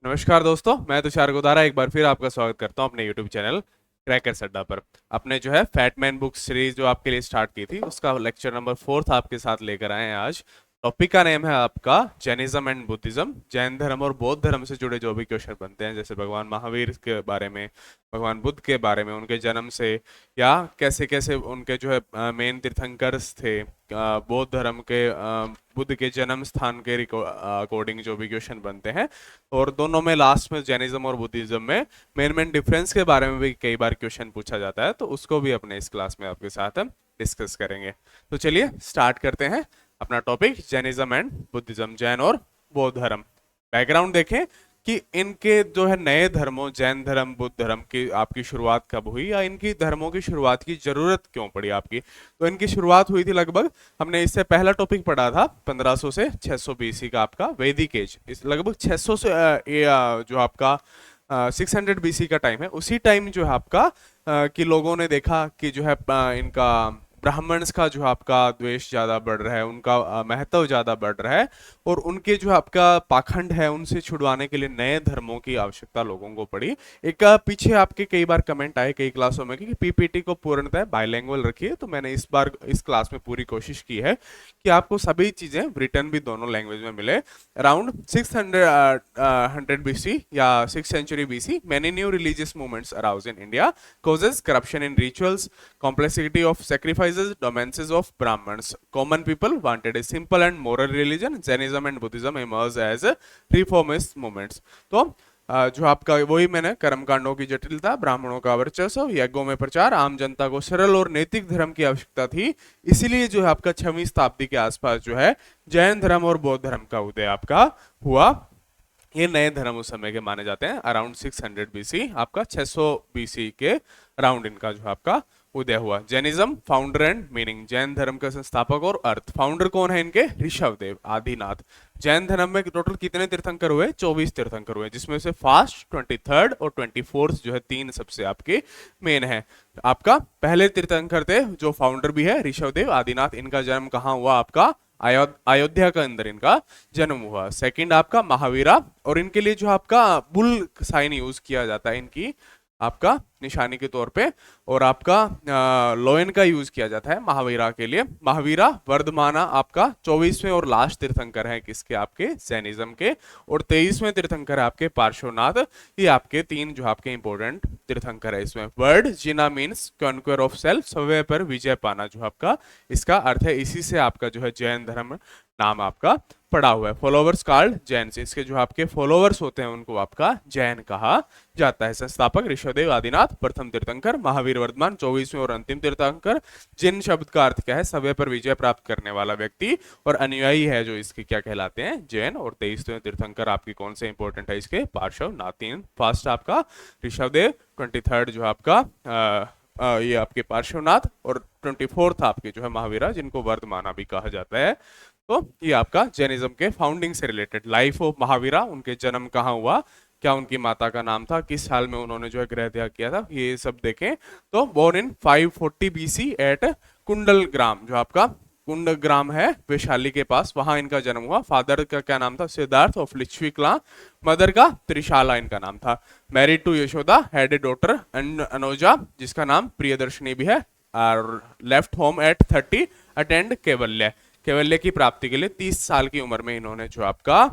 नमस्कार दोस्तों, मैं तुषार गोदारा एक बार फिर आपका स्वागत करता हूं अपने YouTube चैनल क्रैकर्स अड्डा पर। अपने जो है फैटमैन बुक सीरीज जो आपके लिए स्टार्ट की थी उसका लेक्चर नंबर 4 आपके साथ लेकर आए हैं आज। टॉपिक का नेम है आपका जैनिज्म एंड बुद्धिज्म। जैन धर्म और बौद्ध धर्म से जुड़े जो भी क्वेश्चन बनते हैं, जैसे भगवान महावीर के बारे में, भगवान बुद्ध के बारे में, उनके जन्म से या कैसे कैसे उनके जो है मेन तीर्थंकर्स थे, बौद्ध धर्म के बुद्ध के जन्म स्थान के अकॉर्डिंग जो भी क्वेश्चन बनते हैं, और दोनों में लास्ट में जैनिज्म और बुद्धिज्म में मेन मेन डिफरेंस के बारे में भी कई बार क्वेश्चन पूछा जाता है, तो उसको भी अपने इस क्लास में आपके साथ हम डिस्कस करेंगे। तो चलिए स्टार्ट करते हैं अपना topic, Jainism and Buddhism, Jain और बौद्ध धर्म। बैकग्राउंड देखें कि इनके जो है नए धर्मों, जैन धर्म, बुद्ध धर्म की आपकी शुरुआत कब हुई, या इनकी धर्मों की शुरुआत की जरूरत क्यों पड़ी आपकी। तो इनकी शुरुआत हुई थी लगभग, हमने इससे पहला टॉपिक पढ़ा था 1500 से 600 बीसी का आपका वैदिक एज। इस लगभग 600 से जो आपका 600 बीसी का टाइम है, उसी टाइम जो है आपका कि लोगों ने देखा कि जो है इनका ब्राह्मण्स का जो आपका द्वेष ज्यादा बढ़ रहा है, उनका महत्व ज्यादा बढ़ रहा है, और उनके जो आपका पाखंड है उनसे छुड़वाने के लिए नए धर्मों की आवश्यकता लोगों को पड़ी। एक पीछे आपके कई बार कमेंट आए कई क्लासों में कि पीपीटी को पूर्णतः बाइलैंग्वेज रखिए, तो मैंने इस बार इस क्लास में पूरी कोशिश की है कि आपको सभी चीजें रिटर्न भी दोनों लैंग्वेज में मिले। अराउंड 600 BC या 6th century BC, many new religious movements aroused in India, causes corruption in rituals, complexity of sacrifices, dominance of Brahmins. Common people wanted a simple and moral religion. Jainism and Buddhism emerged as reformist movements. तो जो आपका वही मैंने कर्म कांडों की जटिलता, ब्राह्मणों का वर्चस्व, यज्ञों में प्रचार, आम जनता को सरल और नैतिक धर्म की आवश्यकता थी, इसीलिए जो है आपका 6वीं शताब्दी के आसपास जो है जैन धर्म और बौद्ध धर्म का उदय आपका हुआ। ये नए धर्म उस समय के माने जाते हैं। अराउंड 600 BC, आपका 600 BC के अराउंड इनका जो आपका उदय हुआ। Jainism founder and meaning, Jain धर्म का संस्थापक और अर्थ। फाउंडर कौन है इनके? ऋषभदेव, आदिनाथ। जैन धर्म में टोटल कितने तीर्थंकर हुए? 24 तीर्थंकर हुए, जिसमें से फास्ट 23rd और 24th जो है तीन सबसे आपके मेन है। आपका पहले तीर्थंकर थे जो फाउंडर भी है ऋषभदेव, आदिनाथ। इनका जन्म कहाँ हुआ? आपका अयोध्या के अंदर इनका जन्म हुआ। सेकंड आपका महावीरा, और इनके लिए जो आपका बुल साइन यूज किया जाता है इनकी आपका निशानी के तौर पे, और आपका लोयन का यूज किया जाता है महावीरा के लिए। महावीरा वर्धमाना आपका 24वें और लास्ट तीर्थंकर है किसके? आपके जैनिज्म के। और 23वें तीर्थंकर है आपके पार्श्वनाथ। ये आपके तीन जो आपके इंपॉर्टेंट तीर्थंकर है। इसमें word Jina means conqueror of self, स्वयं पर विजय पाना जो आपका इसका अर्थ है। इसी से आपका जो है जैन धर्म नाम आपका पड़ा हुआ है। फॉलोवर्स कॉल्ड जैन, इसके जो आपके फॉलोवर्स होते हैं उनको आपका जैन कहा जाता है। संस्थापक ऋषभदेव, आदिनाथ प्रथम तीर्थंकर, महावीर वर्धमान 24वें और अंतिम तीर्थंकर। जिन शब्द का अर्थ क्या है? समय पर विजय प्राप्त करने वाला व्यक्ति, और अनुयायी है जो इसके क्या कहलाते हैं? जैन। और 23वें तीर्थंकर आपकी कौन से इंपॉर्टेंट है इसके? पार्श्वनाथ। फर्स्ट आपका ऋषभदेव, 23rd जो आपका ये आपके पार्श्वनाथ, और 24th आपके जो है महावीरा, जिनको वर्धमाना भी कहा जाता है। तो ये आपका जैनिज्म के फाउंडिंग से रिलेटेड। लाइफ ऑफ महावीरा, उनके जन्म कहाँ हुआ, क्या उनकी माता का नाम था, किस साल में उन्होंने जो है गृह त्याग किया था, ये सब देखें। तो बोर्न इन 540 BC एट कुंडल ग्राम, जो आपका कुंड ग्राम है वैशाली के पास, वहां इनका जन्म हुआ। फादर का क्या नाम था? सिद्धार्थ ऑफ लिच्छवी क्ला। मदर का त्रिशाला इनका नाम था। Married to Yashoda, had a daughter and Anuja, जिसका नाम प्रियदर्शनी भी है। और लेफ्ट होम एट 30, अटेंड कैवल्य। कैवल्य की प्राप्ति के लिए 30 साल की उम्र में इन्होंने जो आपका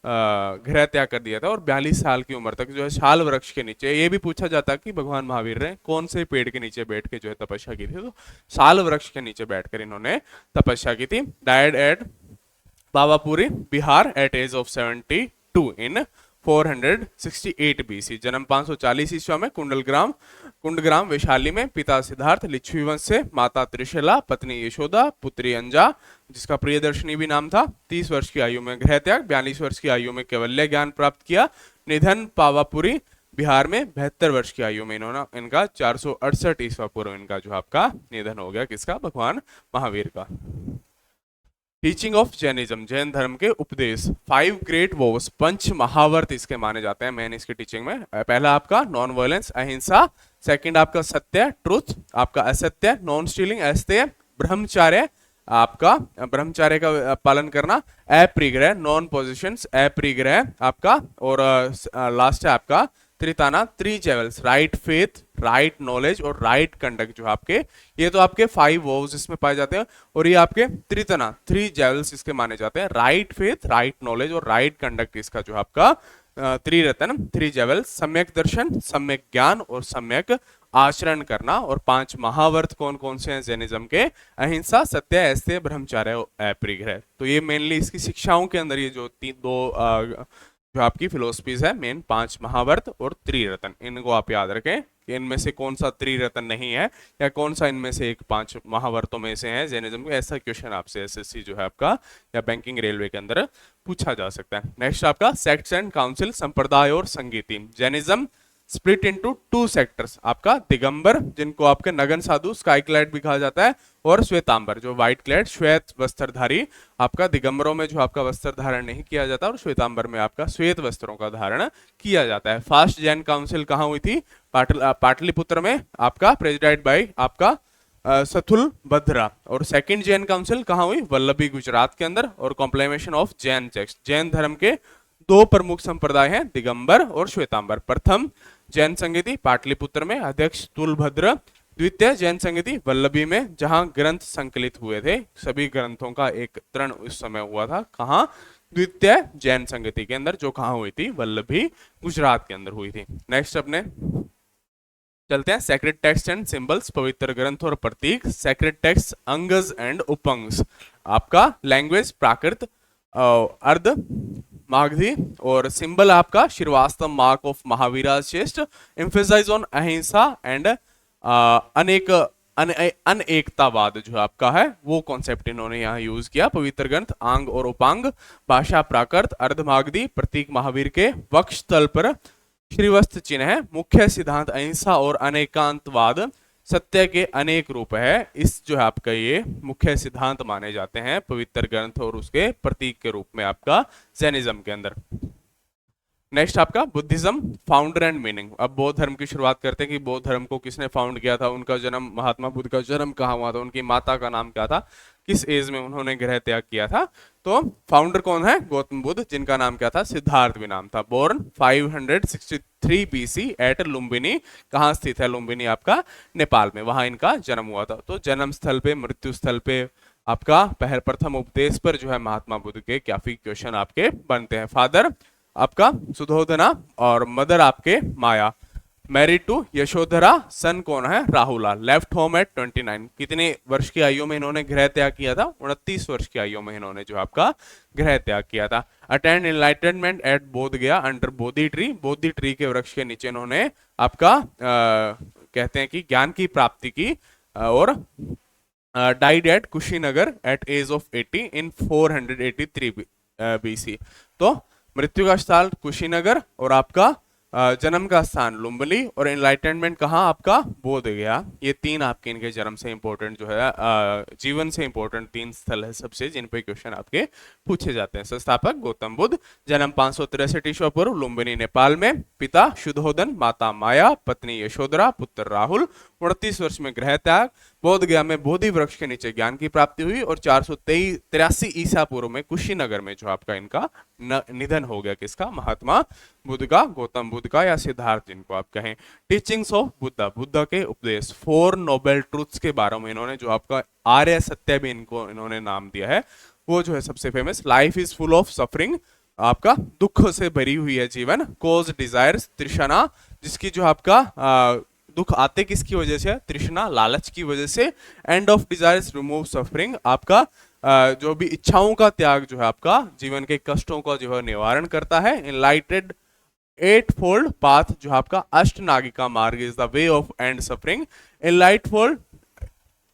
गृह त्याग कर दिया था, और 42 साल की उम्र तक जो है साल वृक्ष के नीचे, ये भी पूछा जाता कि भगवान महावीर ने कौन से पेड़ के नीचे बैठ के जो है तपस्या की थी, तो साल वृक्ष के नीचे बैठकर इन्होंने तपस्या की थी। Died at Pawapuri, Bihar at age of 72 in 468 BC। जन्म 540 ईस्वी में कुंडग्राम वैशाली में। पिता सिद्धार्थ लिच्छवी वंश से, माता त्रिशला, पत्नी यशोदा, पुत्री अंजा, जिसका प्रियदर्शनी भी नाम था। 30 वर्ष की आयु में गृह त्याग, 42 वर्ष की आयु में कैवल्य ज्ञान प्राप्त किया। निधन पावापुरी बिहार में, 72 वर्ष की आयु में इन्होंने इनका 468 ईस्वी पूर्व इनका जो आपका निधन हो गया। किसका? भगवान महावीर का। टीचिंग ऑफ जैनिज्म, जैन धर्म के उपदेश। 5 ग्रेट वॉर्स, पंच महावर्त इसके माने जाते हैं मैंने इसकी टीचिंग में। पहला आपका नॉन वायलेंस, अहिंसा। सेकंड आपका सत्य, ट्रुथ। आपका असत्य, नॉन स्टीलिंग, अस्तेय। ब्रह्मचार्य, आपका ब्रह्मचार्य का पालन करना, अपरिग्रह नॉन पोजिशंस, अपरिग्रह आपका, और लास्ट है आपका त्रिताना, three jewels, right faith, right knowledge और राइट कंडक्ट, जो आपके ये तो आपके 5 वोव्स इसमें पाए जाते हैं, और ये आपके त्रितना, थ्री जेवल्स इसके माने जाते हैं, राइट फेथ, राइट नॉलेज और राइट कंडक्ट इसका जो आपका त्रिरत्न, थ्री जेवल्स, सम्यक दर्शन, सम्यक ज्ञान और सम्यक आचरण करना। और 5 महाव्रत कौन कौन से हैं जैनिज्म के? अहिंसा, सत्य, अस्तेय, ब्रह्मचर्य, अपरिग्रह। तो ये मेनली इसकी शिक्षाओं के अंदर ये जो जो आपकी फिलोसफीज है मेन 5 महाव्रत और त्रिरत्न, इनको आप याद रखें कि इनमें से कौन सा त्रिरत्न नहीं है या कौन सा इनमें से एक 5 महाव्रतों में से है जैनिज्म के। ऐसा क्वेश्चन आपसे एसएससी जो है आपका या बैंकिंग रेलवे के अंदर पूछा जा सकता है। नेक्स्ट आपका सेक्ट्स एंड काउंसिल, संप्रदाय और संगीति। जैनिज्म स्प्लिट इनटू 2 सेक्टर्स, आपका दिगंबर जिनको आपके नगन साधु, स्काई क्लैड भी कहा जाता है, और श्वेतांबर जो व्हाइट क्लैड, श्वेत वस्त्रधारी। आपका दिगंबरों में जो आपका वस्त्र धारण नहीं किया जाता और श्वेतांबर में आपका श्वेत वस्त्रों का धारण किया जाता है। फर्स्ट जैन काउंसिल कहाँ हुई थी? पाटलिपुत्र में, आपका प्रेसिडेंट बाय आपका सथुल भद्रा। और सेकंड जैन काउंसिल कहाँ हुई? वल्लभी, गुजरात के अंदर। और कॉम्प्लीमेशन ऑफ जैन टेक्स्ट, जैन धर्म के 2 प्रमुख संप्रदाय हैं, दिगंबर और श्वेतांबर। प्रथम जैन संगीति पाटलिपुत्र में, अध्यक्ष तुलभद्र। द्वितीय जैन संगीति वल्लभी में, जहां ग्रंथ संकलित हुए थे, सभी ग्रंथों का एकत्रण उस समय हुआ था। कहां? द्वितीय जैन संगीति के अंदर, जो कहां हुई थी? वल्लभी, गुजरात के अंदर हुई थी। नेक्स्ट अपने चलते हैं सेक्रेट टेक्स्ट एंड सिंबल्स, पवित्र ग्रंथ और प्रतीक। सेक्रेट टेक्स्ट अंगज एंड उपंग्स, आपका लैंग्वेज प्राकृत, अर्ध मागधी, और सिंबल आपका श्रीवास्तव, मार्क ऑफ महावीरा श्रेष्ठ, एम्फेसाइज ऑन अहिंसा एंड अनेकतावाद जो आपका है वो कॉन्सेप्ट इन्होंने यहाँ यूज किया। पवित्र ग्रंथ आंग और उपांग, भाषा प्राकृत, अर्धमागधी, प्रतीक महावीर के, वक्ष तल पर श्रीवस्त्र चिन्ह है, मुख्य सिद्धांत अहिंसा और अनेकांतवाद, सत्य के अनेक रूप है। इस जो है आपका ये मुख्य सिद्धांत माने जाते हैं पवित्र ग्रंथ और उसके प्रतीक के रूप में आपका जैनिज्म के अंदर। नेक्स्ट आपका बुद्धिज्म, फाउंडर एंड मीनिंग। अब बौद्ध धर्म की शुरुआत करते हैं कि बौद्ध धर्म को किसने फाउंड किया था, उनका जन्म, महात्मा बुद्ध का जन्म कहाँ हुआ था, उनकी माता का नाम क्या था, किस एज में उन्होंने गृह त्याग किया था। तो फाउंडर कौन है? गौतम बुद्ध, जिनका नाम क्या था? सिद्धार्थ भी नाम था। Born 563 BC at Lumbini. कहाँ स्थित है लुम्बिनी? आपका नेपाल में, वहां इनका जन्म हुआ था। तो जन्म स्थल पे, मृत्यु स्थल पे, आपका प्रथम उपदेश पर जो है महात्मा बुद्ध के काफी क्वेश्चन आपके बनते हैं। फादर आपका सुधोधना और मदर आपके Maya. Married to Yashodhara, son कौन है? राहुलाल। Left home at 29। कितने वर्ष की आयु में इन्होंने गृह त्याग किया था? 29 वर्ष की आयु में इन्होंने जो आपका गृह त्याग किया था। अटेंड एनलाइटनमेंट एट बोध गया अंडर बोधि ट्री। बोधि ट्री के वृक्ष के नीचे इन्होंने आपका कहते हैं कि ज्ञान की प्राप्ति की। और died at Kushinagar at age of 80 in 483 BC. तो मृत्यु का स्थान कुशीनगर और आपका जन्म का स्थान लुम्बिनी और एनलाइटनमेंट कहाँ? आपका बोध गया। ये 3 आपके इनके जन्म से इंपॉर्टेंट जो है जीवन से इंपॉर्टेंट 3 स्थल है सबसे, जिन पे क्वेश्चन आपके पूछे जाते हैं। संस्थापक गौतम बुद्ध, जन्म 563 ईस्वी पूर्व, लुम्बिनी नेपाल में। पिता शुद्धोधन, माता माया, पत्नी यशोधरा, पुत्र राहुल। 29 वर्ष में गृह त्याग। बोध गया में बोधि वृक्ष के नीचे ज्ञान की प्राप्ति हुई और 483 ईसा पूर्व में कुशीनगर में जो आपका इनका निधन हो गया। किसका? महात्मा बुद्ध का, गौतम बुद्ध का या सिद्धार्थ जिनको आप कहें। टीचिंग्स ऑफ बुद्धा, बुद्ध के उपदेश। 4 नोबेल ट्रूथ्स के बारे में इन्होंने जो आपका आर्य सत्य भी इनको इन्होंने नाम दिया है, वो जो है सबसे famous. Life is full of suffering, आपका दुख से भरी हुई है जीवन। कोज डिजायर्स, तृष्णा, जिसकी जो आपका दुख आते किसकी वजह से? तृष्णा, लालच की वजह से। End of desires remove suffering, आपका जो भी इच्छाओं का त्याग जो है आपका जीवन के कष्टों का जो है निवारण करता है। एनलाइटेड 8-fold पाथ, जो आपका अष्टनागिका मार्ग is the way of end suffering. Eightfold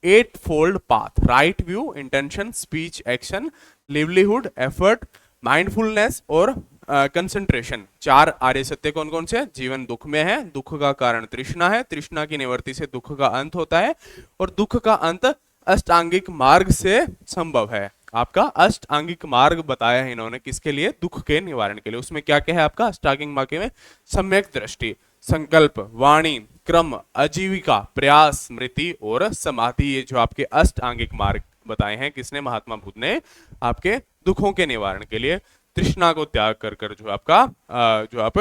8-fold path, right view, intention, speech, action, livelihood, effort, mindfulness और कंसंट्रेशन। 4 आर्य सत्य कौन कौन से? जीवन दुख में है, दुख का कारण तृष्णा है, तृष्णा की निवृत्ति से दुख का अंत होता है, और दुख का अंत अष्टांगिक मार्ग से संभव है। आपका अष्टांगिक मार्ग बताया है इन्होंने किसके लिए? दुख के निवारण के लिए। उसमें क्या क्या है आपका अष्टांगिक मार्ग में? सम्यक दृष्टि, संकल्प, वाणी, क्रम, आजीविका, प्रयास, स्मृति और समाधि। ये जो आपके अष्टांगिक मार्ग बताए हैं किसने, महात्मा बुद्ध ने, आपके दुखों के निवारण के लिए तृष्णा को त्याग कर कर जो आपका जो आप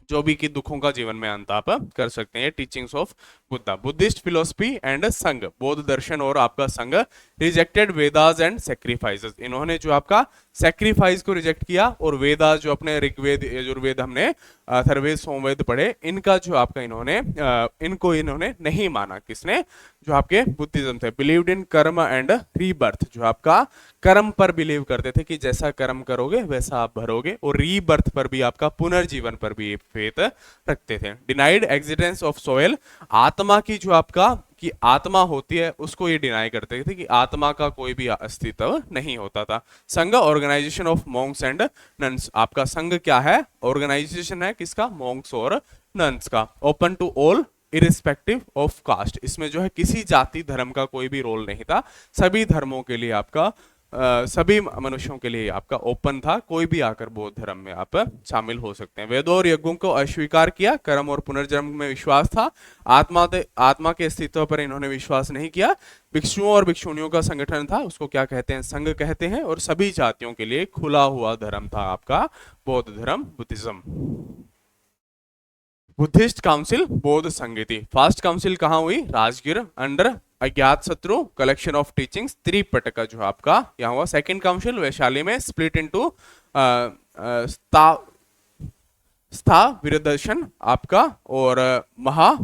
जो भी कि दुखों का जीवन में अंत आप कर सकते हैं। Teachings of Buddha, Buddhist philosophy and संघ, बौद्ध दर्शन और आपका संघ, रिजेक्टेड वेदास एंड सेक्रीफाइसेस, इन्होंने जो आपका सेक्रीफाइस को रिजेक्ट किया, और वेदास जो अपने ऋग्वेद यजुर्वेद हमने अथर्ववेद सोमवेद पढ़े, इनका जो आपका इनको इन्होंने नहीं माना। किसने? जो आपके बुद्धिज्म थे। बिलीव्ड इन कर्म एंड रीबर्थ, जो आपका कर्म पर बिलीव करते थे कि जैसा कर्म करोगे वैसा आप भरोगे, और रीबर्थ पर भी, आपका पुनर्जीवन पर भी फेथ रखते थे। डिनाइड एग्जिस्टेंस ऑफ सोल, आत्मा की जो आपका कि आत्मा होती है उसको ये डिनाई करते थे कि आत्मा का कोई भी अस्तित्व नहीं होता था। Sangha, organisation of monks and nuns, आपका संघ क्या है? ऑर्गेनाइजेशन है किसका? मॉन्क्स और नन्स का। Open to all irrespective of caste, इसमें जो है किसी जाति धर्म का कोई भी रोल नहीं था, सभी धर्मों के लिए आपका सभी मनुष्यों के लिए आपका ओपन था, कोई भी आकर बौद्ध धर्म में आप शामिल हो सकते हैं। वेदों और यज्ञों को अस्वीकार किया, कर्म और पुनर्जन्म में विश्वास था, आत्मा के अस्तित्व पर इन्होंने विश्वास नहीं किया। भिक्षुओं और भिक्षुणियों का संगठन था, उसको क्या कहते हैं? संघ कहते हैं, और सभी जातियों के लिए खुला हुआ धर्म था आपका बौद्ध धर्म, बुद्धिज्म। बुद्धिस्ट काउंसिल, बौद्ध संगति, फर्स्ट काउंसिल कहाँ हुई? राजगीर, अंडर अज्ञात शत्रु, कलेक्शन ऑफ टीचिंग्स, त्रिपिटक जो आपका यहाँ हुआ। सेकंड काउंसिल वैशाली में, स्प्लिट इनटू स्थाविरदर्शन आपका और महासंघिकास।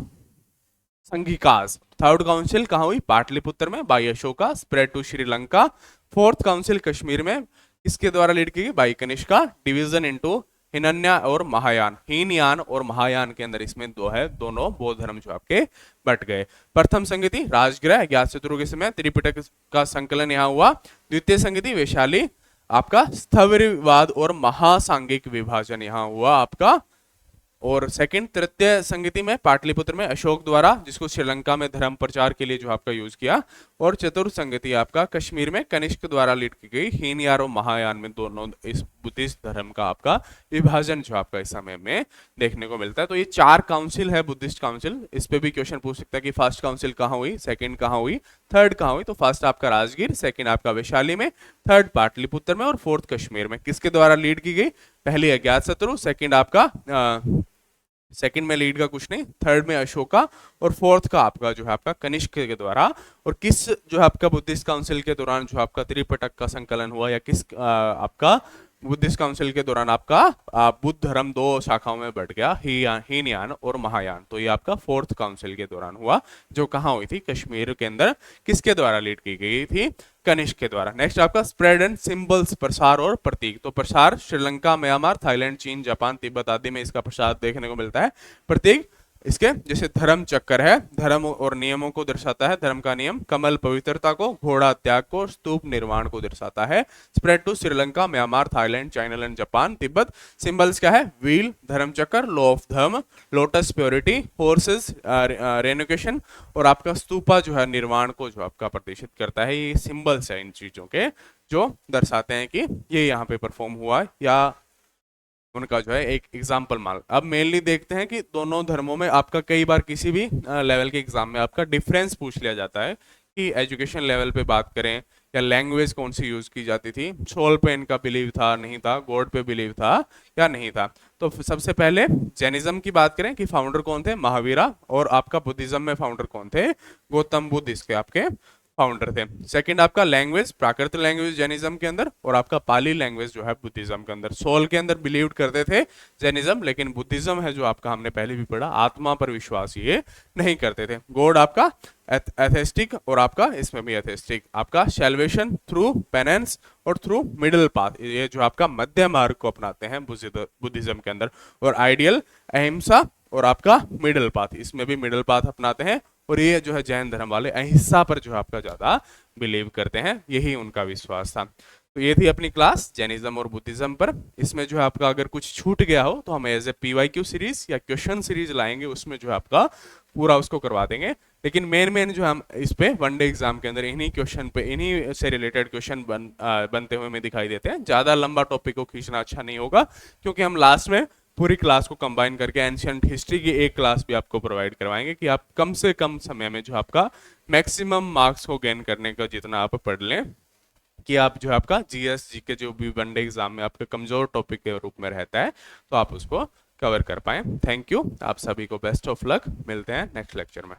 थर्ड काउंसिल कहाँ हुई? पाटलिपुत्र में, by Ashoka, spread to Sri Lanka. Fourth council Kashmir में, किसके द्वारा लीड की गई? By Kanishka. Division into Hinayana और महायान, हीनयान और महायान के अंदर इसमें दो है, दोनों बौद्ध धर्म जो आपके बट गए। प्रथम संगति राजगृह, अज्ञात शत्रु के समय, त्रिपिटक का संकलन यहाँ हुआ। द्वितीय संगति वैशाली, आपका स्थविरवाद और महासांगिक विभाजन यहाँ हुआ आपका। और सेकंड तृतीय संगति में पाटलिपुत्र में अशोक द्वारा, जिसको श्रीलंका में धर्म प्रचार के लिए जो आपका यूज किया। और चतुर्थ संगति आपका कश्मीर में कनिष्क द्वारा लीड की गई। हीनयान और महायान में दोनों इस बुद्धिस्ट धर्म का आपका विभाजन जो आपका इस समय में देखने को मिलता है। तो ये चार काउंसिल है बुद्धिस्ट काउंसिल। इस पे भी क्वेश्चन पूछ सकता है कि फर्स्ट काउंसिल कहाँ हुई, सेकंड कहाँ हुई, थर्ड कहाँ हुई। तो फर्स्ट आपका राजगीर, सेकंड आपका वैशाली में, थर्ड पाटलिपुत्र में और फोर्थ कश्मीर में। किसके द्वारा लीड की गई? पहली अज्ञात शत्रु, सेकंड आपका सेकंड में लीड का कुछ नहीं, थर्ड में अशोका, और फोर्थ का आपका जो है आपका कनिष्क के द्वारा। और किस जो है आपका बुद्धिस्ट काउंसिल के दौरान जो आपका त्रिपिटक का संकलन हुआ, या किस आपका बुद्धिस्ट काउंसिल के दौरान आपका बुद्ध धर्म दो शाखाओं में बढ़ गया, हीनयान और महायान। तो ये आपका फोर्थ काउंसिल के दौरान हुआ, जो कहाँ हुई थी? कश्मीर के अंदर। किसके द्वारा लीड की गई थी? कनिष्क के द्वारा। नेक्स्ट आपका स्प्रेड एंड सिंबल्स, प्रसार और प्रतीक। तो प्रसार श्रीलंका, म्यांमार, थाईलैंड, चीन, जापान, तिब्बत आदि में इसका प्रसार देखने को मिलता है। प्रतीक इसके जैसे धर्म चक्र है, धर्म और नियमों को दर्शाता है, धर्म का नियम, कमल पवित्रता को, घोड़ा त्याग को, स्तूप निर्माण को दर्शाता है। Spread to Sri Lanka, Myanmar, Thailand, China and Japan, तिब्बत। सिंबल्स क्या है? Wheel dharma chakra, law of dharma, lotus purity, horses renunciation, और आपका स्तूपा जो है निर्माण को जो आपका प्रदर्शित करता है। ये सिंबल्स है इन चीजों के, जो दर्शाते हैं कि ये यहाँ पे परफॉर्म हुआ या उनका जो है एक एग्जाम्पल मान। अब मेनली देखते हैं कि दोनों धर्मों में आपका कई बार किसी भी लेवल के एग्जाम में आपका डिफरेंस पूछ लिया जाता है कि एजुकेशन लेवल पे बात करें या लैंग्वेज कौन सी यूज की जाती थी, सोल पे इनका बिलीव था नहीं था, गॉड पे बिलीव था या नहीं था। तो सबसे पहले जैनिज्म की बात करें कि फाउंडर कौन थे? महावीरा। और आपका बुद्धिज्म में फाउंडर कौन थे? गौतम बुद्ध इसके आपके फाउंडर थे। सेकंड आपका लैंग्वेज, प्राकृत लैंग्वेज जैनिज्म के अंदर, और आपका पाली लैंग्वेज जो है बुद्धिज्म के अंदर। सोल के अंदर बिलीव करते थे जैनिज्म, लेकिन बुद्धिज्म है जो आपका हमने पहले भी पढ़ा, आत्मा पर विश्वास ये नहीं करते थे। गॉड आपका एथेस्टिक, और आपका इसमें भी एथेस्टिक। आपका सैल्वेशन थ्रू पेनेंस और थ्रू मिडिल पाथ, ये जो आपका मध्य मार्ग को अपनाते हैं बुद्धिज्म के अंदर। और आइडियल अहिंसा और आपका मिडिल पाथ, इसमें भी मिडिल पाथ अपनाते हैं। और ये जो है जैन धर्म वाले अहिंसा पर जो आपका ज्यादा बिलीव करते हैं, यही उनका विश्वास था। तो ये थी अपनी क्लास जैनिज्म और बुद्धिज्म पर। इसमें जो है आपका अगर कुछ छूट गया हो तो हम एज ए PYQ सीरीज या क्वेश्चन सीरीज लाएंगे, उसमें जो है आपका पूरा उसको करवा देंगे। लेकिन मेन जो हम इस पे वनडे एग्जाम के अंदर इन्हीं क्वेश्चन पे, इन्हीं से रिलेटेड क्वेश्चन बनते हुए हमें दिखाई देते हैं। ज्यादा लंबा टॉपिक को खींचना अच्छा नहीं होगा, क्योंकि हम लास्ट में पूरी क्लास को कंबाइन करके एंशियंट हिस्ट्री की एक क्लास भी आपको प्रोवाइड करवाएंगे कि आप कम से कम समय में जो आपका मैक्सिमम मार्क्स को गेन करने का जितना आप पढ़ लें, कि आप जो है आपका जीएस जीके जो भी वनडे एग्जाम में आपके कमजोर टॉपिक के रूप में रहता है तो आप उसको कवर कर पाए। थैंक यू, आप सभी को बेस्ट ऑफ लक, मिलते हैं नेक्स्ट लेक्चर में।